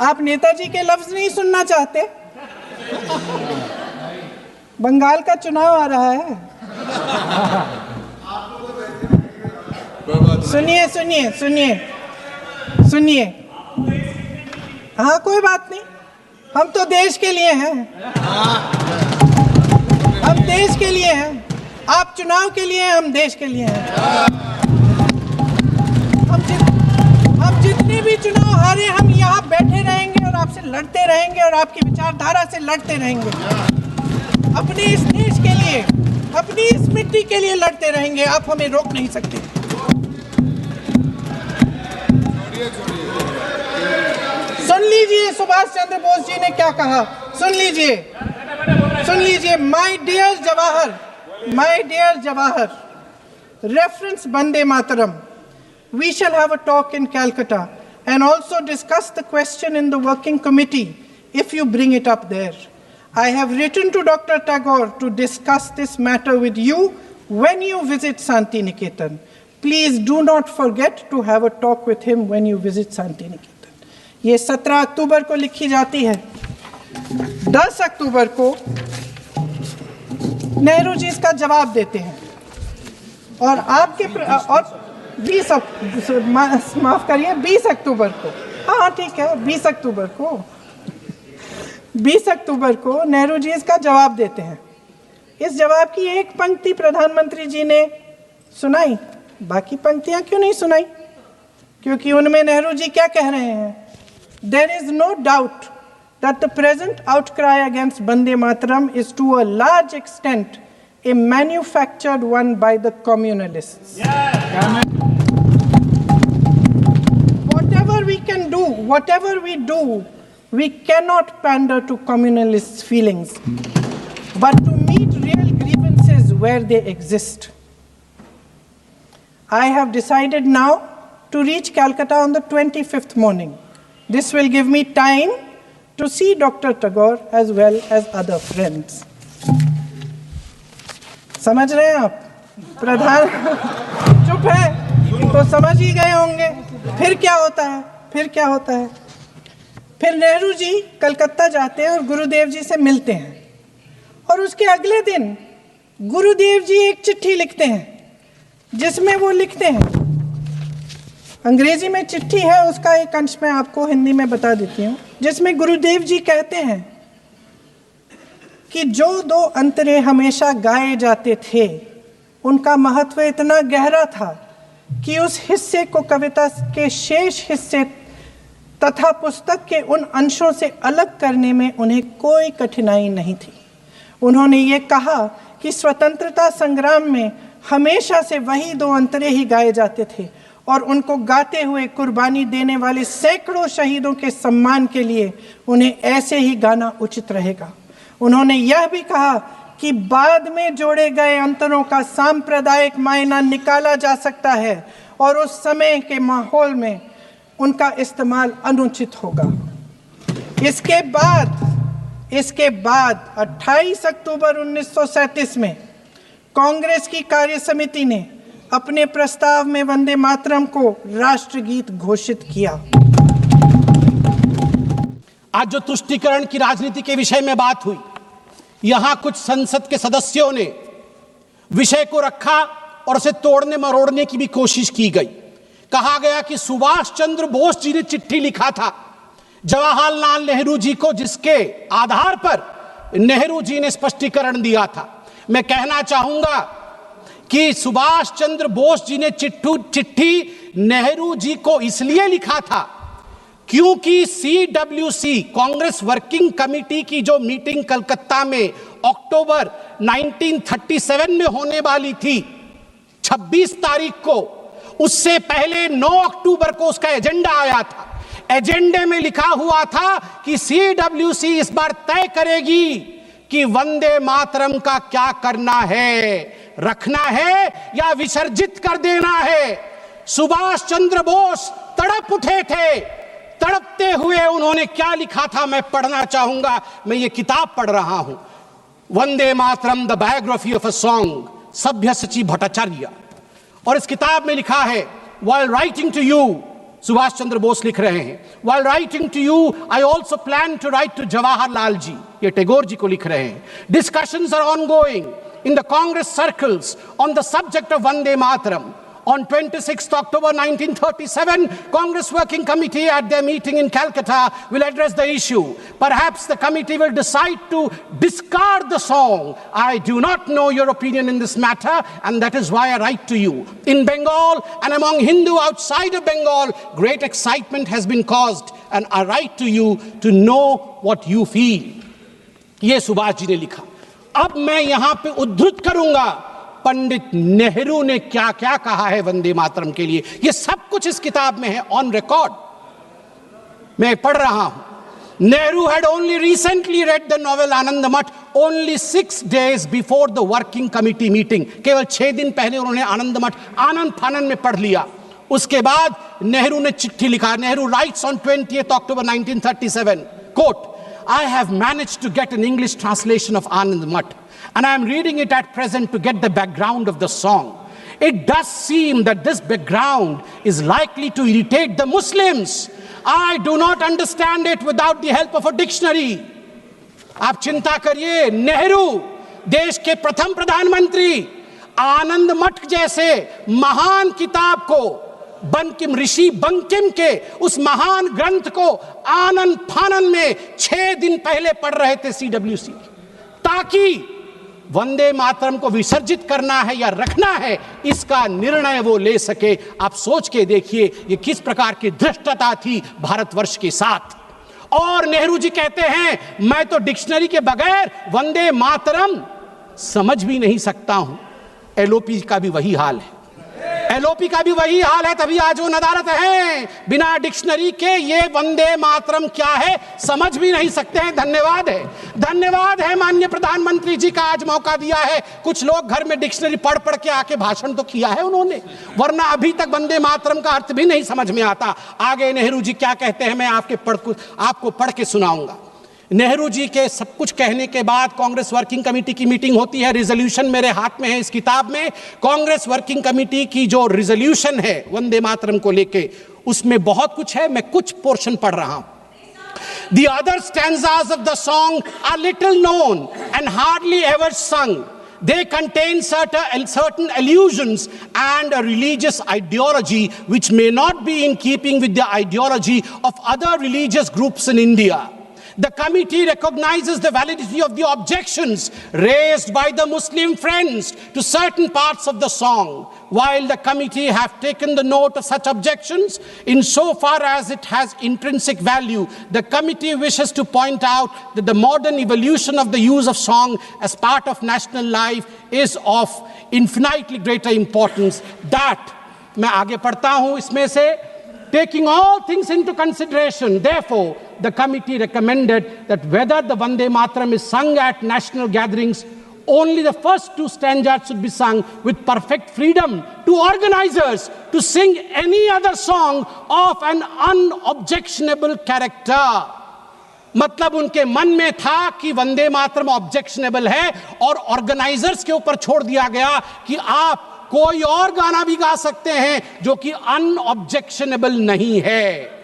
आप नेताजी के लफ्ज नहीं सुनना चाहते? बंगाल का चुनाव आ रहा है। सुनिए सुनिए सुनिए सुनिए, हाँ कोई बात नहीं, हम तो देश के लिए हैं, हम देश के लिए हैं। आप चुनाव के लिए हैं, हम देश के लिए हैं। हम जितने भी चुनाव हारे, हम यहाँ बैठे रहेंगे और आपसे लड़ते रहेंगे और आपकी विचारधारा से लड़ते रहेंगे। अपने इस देश के लिए, अपनी इस मिट्टी के लिए लड़ते रहेंगे। आप हमें रोक नहीं सकते। सुन लीजिए सुभाष चंद्र बोस जी ने क्या कहा, सुन लीजिए, सुन लीजिए। My dear Jawahar, reference Vande Mataram. We shall have a talk in Calcutta and also discuss the question in the working committee if you bring it up there. I have written to Dr. Tagore to discuss this matter with you when you visit Santi Niketan. Please do not forget to have a talk with him when you visit Santi Niketan. ये 17 अक्टूबर को लिखी जाती है। 10 अक्टूबर को नेहरू जी इसका जवाब देते हैं और आपके और 20 अक्टूबर को, हाँ ठीक है, 20 अक्टूबर को नेहरू जी इसका जवाब देते हैं। इस जवाब की एक पंक्ति प्रधानमंत्री जी ने सुनाई, बाकी पंक्तियां क्यों नहीं सुनाई? क्योंकि उनमें नेहरू जी क्या कह रहे हैं? There is no doubt that the present outcry against Vande Mataram is to a large extent a manufactured one by the communalists. Whatever we do, we cannot pander to communalists' feelings, but to meet real grievances where they exist. I have decided now to reach Calcutta on the 25th morning. This will give me time to see Dr. Tagore as well as other friends. समझ रहे हैं आप? प्रधान चुप है तो समझ ही गए होंगे। फिर क्या होता है? फिर नेहरू जी कलकत्ता जाते हैं और गुरुदेव जी से मिलते हैं और उसके अगले दिन गुरुदेव जी एक चिट्ठी लिखते हैं जिसमें वो लिखते हैं, अंग्रेजी में चिट्ठी है, उसका एक अंश मैं आपको हिंदी में बता देती हूँ, जिसमें गुरुदेव जी कहते हैं कि जो 2 अंतरे हमेशा गाए जाते थे उनका महत्व इतना गहरा था कि उस हिस्से को कविता के शेष हिस्से तथा पुस्तक के उन अंशों से अलग करने में उन्हें कोई कठिनाई नहीं थी। उन्होंने ये कहा कि स्वतंत्रता संग्राम में हमेशा से वही 2 अंतरे ही गाए जाते थे और उनको गाते हुए कुर्बानी देने वाले सैकड़ों शहीदों के सम्मान के लिए उन्हें ऐसे ही गाना उचित रहेगा। उन्होंने यह भी कहा कि बाद में जोड़े गए अंतरों का सांप्रदायिक मायना निकाला जा सकता है और उस समय के माहौल में उनका इस्तेमाल अनुचित होगा। इसके बाद 28 अक्टूबर 1937 में कांग्रेस की कार्य समिति ने अपने प्रस्ताव में वंदे मातरम को राष्ट्रगीत घोषित किया। आज जो तुष्टीकरण की राजनीति के विषय में बात हुई, यहां कुछ संसद के सदस्यों ने विषय को रखा और उसे तोड़ने मरोड़ने की भी कोशिश की गई। कहा गया कि सुभाष चंद्र बोस जी ने चिट्ठी लिखा था जवाहरलाल नेहरू जी को, जिसके आधार पर नेहरू जी ने स्पष्टीकरण दिया था। मैं कहना चाहूंगा कि सुभाष चंद्र बोस जी ने चिट्ठी नेहरू जी को इसलिए लिखा था क्योंकि CWC कांग्रेस वर्किंग कमेटी की जो मीटिंग कलकत्ता में अक्टूबर 1937 में होने वाली थी 26 तारीख को, उससे पहले 9 अक्टूबर को उसका एजेंडा आया था। एजेंडे में लिखा हुआ था कि CWC इस बार तय करेगी कि वंदे मातरम का क्या करना है, रखना है या विसर्जित कर देना है। सुभाष चंद्र बोस तड़प उठे थे। तड़पते हुए उन्होंने क्या लिखा था मैं पढ़ना चाहूंगा। मैं ये किताब पढ़ रहा हूं, Vande Mataram the biography of a song, सभ्यसाची भट्टाचार्य, और इस किताब में लिखा है, while writing to you Subhash Chandra Bose लिख रहे हैं, while writing to you, I also plan to write to Jawaharlal ji. ये टैगोर जी को लिख रहे हैं. Discussions are ongoing in the Congress circles on the subject of Vande Mataram. On 26th October 1937, Congress Working Committee at their meeting in Calcutta will address the issue. Perhaps the committee will decide to discard the song. I do not know your opinion in this matter, and that is why I write to you. In Bengal and among Hindu outside of Bengal, great excitement has been caused, and I write to you to know what you feel. ये सुभाष जी ने लिखा. अब मैं यहां पे उद्धृत करूंगा पंडित नेहरू ने क्या क्या कहा है वंदे मातरम के लिए. ये सब कुछ इस किताब में है, ऑन रिकॉर्ड. मैं पढ़ रहा हूं. Nehru had only recently read the novel Anandamath only 6 days before the working committee meeting. केवल 6 दिन पहले उन्होंने आनंदमठ आनंद फानन में पढ़ लिया. उसके बाद नेहरू ने चिट्ठी लिखा. Nehru writes on 20th October 1937, quote, I have managed to get an English translation of Anandamath, and I am reading it at present to get the background of the song. It does seem that this background is likely to irritate the Muslims. I do not understand it without the help of a dictionary. आप चिंता करिए, नेहरू देश के प्रथम प्रधानमंत्री आनंद मठ जैसे महान किताब को, बंकिम ऋषि बंकिम के उस महान ग्रंथ को आनंद फानन में 6 दिन पहले पढ़ रहे थे CWC, ताकि वंदे मातरम को विसर्जित करना है या रखना है इसका निर्णय वो ले सके. आप सोच के देखिए ये किस प्रकार की धृष्टता थी भारतवर्ष के साथ. और नेहरू जी कहते हैं मैं तो डिक्शनरी के बगैर वंदे मातरम समझ भी नहीं सकता हूं. एलओपी का भी वही हाल है. एलओपी का भी वही हाल है. तभी आज वो नदारत है. बिना डिक्शनरी के ये वंदे मातरम क्या है समझ भी नहीं सकते हैं. धन्यवाद है, धन्यवाद है माननीय प्रधानमंत्री जी का आज मौका दिया है. कुछ लोग घर में डिक्शनरी पढ़ पढ़ के आके भाषण तो किया है उन्होंने, वरना अभी तक वंदे मातरम का अर्थ भी नहीं समझ में आता. आगे नेहरू जी क्या कहते हैं मैं आपको पढ़ के सुनाऊंगा. नेहरू जी के सब कुछ कहने के बाद कांग्रेस वर्किंग कमेटी की मीटिंग होती है. रिजोल्यूशन मेरे हाथ में है इस किताब में. कांग्रेस वर्किंग कमेटी की जो रिजोल्यूशन है वंदे मातरम को लेके, उसमें बहुत कुछ है. मैं कुछ पोर्शन पढ़ रहा हूं. The other stanzas of the song are little known and hardly ever sung. They contain certain allusions and a religious ideology which may not be in keeping with the ideology of other religious groups in India. The committee recognizes the validity of the objections raised by the Muslim friends to certain parts of the song. While the committee have taken the note of such objections, insofar as it has intrinsic value, the committee wishes to point out that the modern evolution of the use of song as part of national life is of infinitely greater importance. That, मैं आगे पढ़ता हूं इसमें से. Taking all things into consideration, therefore, the committee recommended that whether the Vande Mataram is sung at national gatherings, only the first 2 stanzas should be sung with perfect freedom to organizers to sing any other song of an unobjectionable character. मतलब उनके मन में था कि Vande Mataram objectionable है और organisers के ऊपर छोड़ दिया गया कि आप कोई और गाना भी गा सकते हैं जो कि अनऑब्जेक्शनेबल नहीं है.